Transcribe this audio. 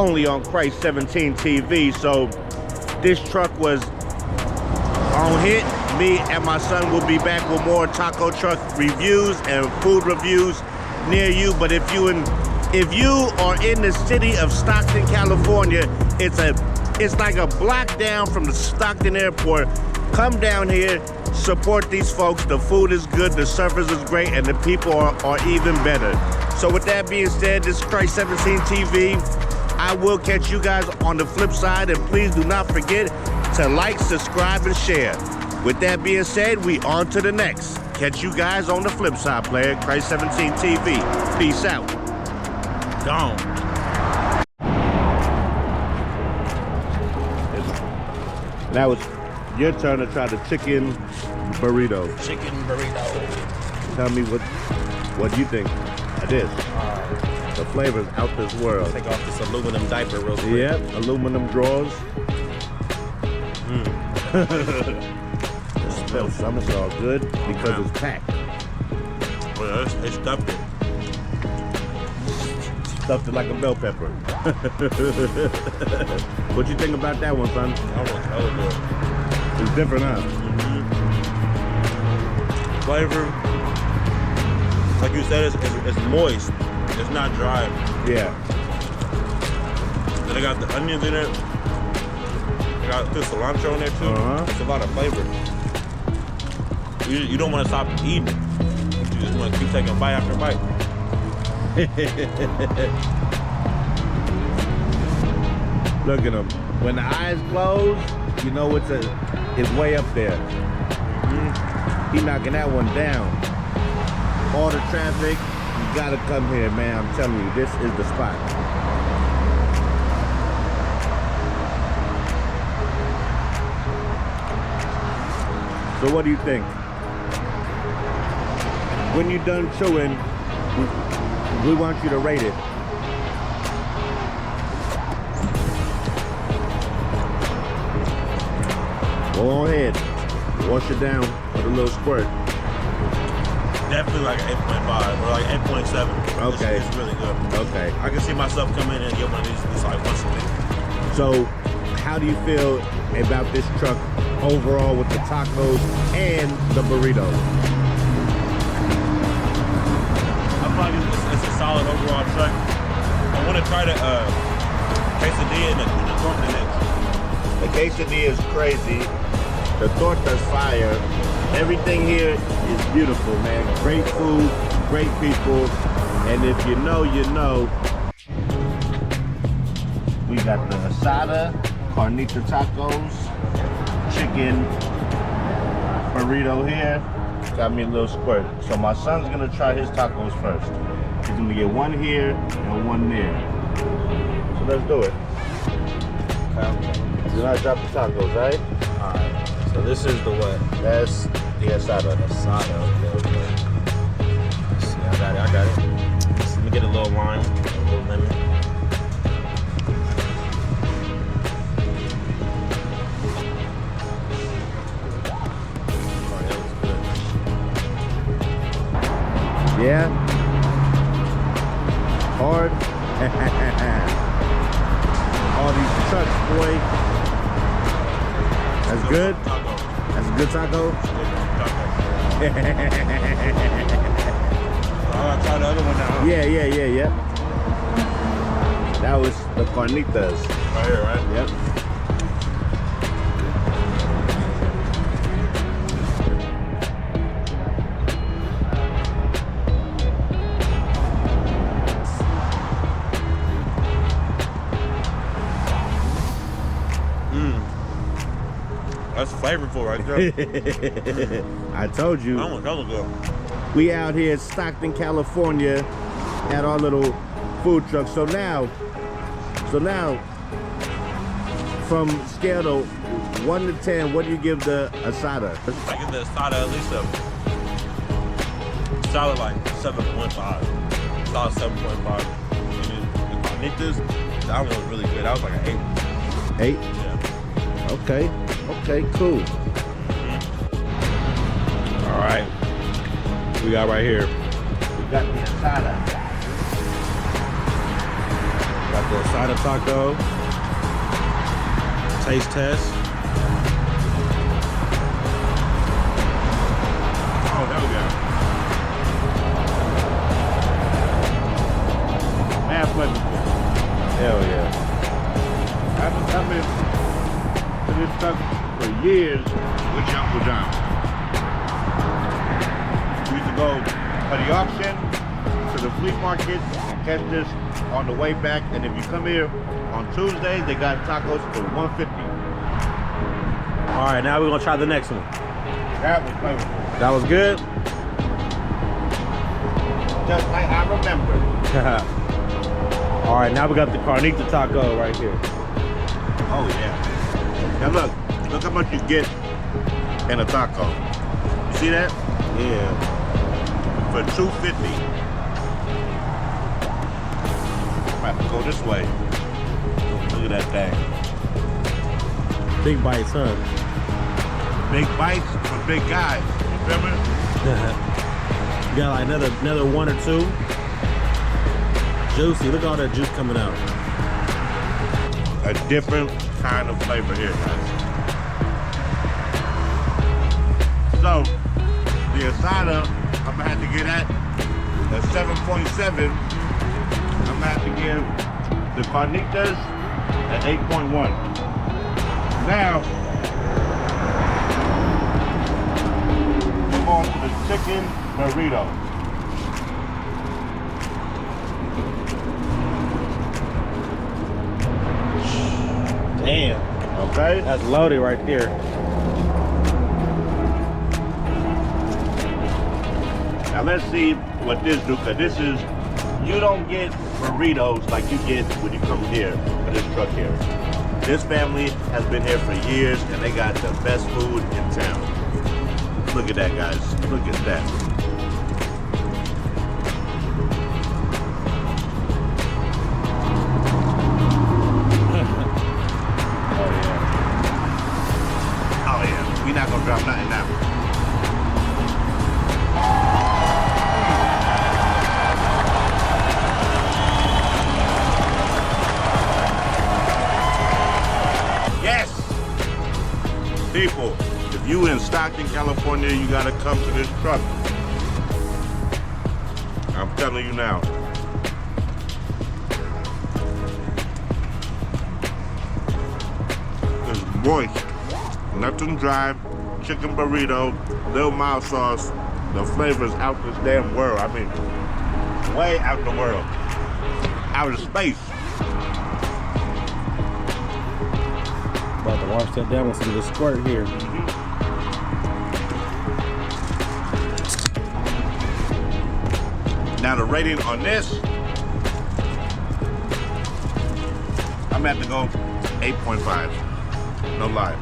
only on Christ 17 TV. So this truck was on hit. Me and my son will be back with more taco truck reviews and food reviews near you. But if you are in the city of Stockton, California, it's like a block down from the Stockton airport. Come down here, support these folks. The food is good, the service is great, and the people are even better. So with that being said, this is Christ 17 TV. I will catch you guys on the flip side, and please do not forget to like, subscribe, and share. With that being said, we on to the next. Catch you guys on the flip side, player. Christ 17 TV. Peace out. Gone. Now it's your turn to try the chicken burrito. Chicken burrito. Tell me what you think of this. The flavor's out this world. Take off this aluminum diaper real quick. Yep, aluminum drawers. It's all good because it's packed. Well, they stuffed it. Stuffed it like a bell pepper. What you think about that one, son? That one's hella good. It's different, huh? Flavor, like you said, it's moist. It's not dry. Yeah. Then they got the onions in it. They got the cilantro in there too. It's a lot of flavor. You don't want to stop eating it. You just want to keep taking bite after bite. Look at him. When the eyes close, you know it's way up there. He knocking that one down. All the traffic, you gotta come here, man. I'm telling you, this is the spot. So what do you think? When you're done chewing, we want you to rate it. Go ahead, wash it down with a little squirt. Definitely like an 8.5 or like 8.7. Okay. It's really good. Okay. I can see myself coming in and get one of these like once a week. So, how do you feel about this truck overall with the tacos and the burritos? I probably it's a solid overall truck. I want to try the quesadilla and the torta next. The quesadilla is crazy. The torta's fire. Everything here is beautiful, man. Great food, great people, and if you know, you know. We got the asada, carnita tacos, chicken burrito here. Got me a little squirt. So my son's gonna try his tacos first. He's gonna get one here and one there. So let's do it. Do not drop the tacos, right? Alright. So this is the what? That's the asada. Asada, okay. Let's see, I got it. Let me get a little lime, a little lemon. Oh, that was good. Yeah? Hard? All these trucks, boy. That's good? Taco. That's a good taco? I'll try the other one now. Yeah. That was the carnitas. Right here, right? Yep. That's flavorful right there. I told you. That one's hella good. We out here in Stockton, California at our little food truck. So now, from scale of 1 to 10, what do you give the asada? I give the asada at least a solid like 7.5. Solid 7.5. And the carnitas, that one was really good. That was like an 8. 8? Yeah. Okay, cool. All right. We got right here. We got the asada. Got the asada taco. Taste test. Oh, there we go. Man, flavorful. Hell yeah. I've been coming to this stuff for years with your Uncle John. We used to go for the auction, to the flea market, and catch this on the way back. And if you come here on Tuesdays, they got tacos for $1.50. All right, now we're gonna try the next one. That was flavorful. That was good. Just like I remember. All right, now we got the carnita taco right here. Oh yeah. Now look how much you get in a taco. You see that? Yeah. For $2.50. I have to go this way. Look at that thing. Big bites, huh? Big bites for big guys. You feel me? You got like another one or two. Juicy. Look at all that juice coming out. A different kind of flavor here, guys. So, the asada, I'm gonna have to get at 7.7. I'm gonna have to give the carnitas at 8.1. Now, we're on to the chicken burrito. Damn. Okay? That's loaded right there. Now let's see what this do, because this is, you don't get burritos like you get when you come here for this truck here. This family has been here for years and they got the best food in town. Look at that, guys. Look at that. Oh yeah, we're not gonna drop nothing now. Yes! People, if you in Stockton, California, you gotta come to this truck. I'm telling you now. It's moist. Nothing dry, chicken burrito, little mild sauce. The flavor's out this damn world. I mean, way out the world. Outer space. About to wash that down with some of the squirt here. Now the rating on this, I'm gonna have to go 8.5. No lie.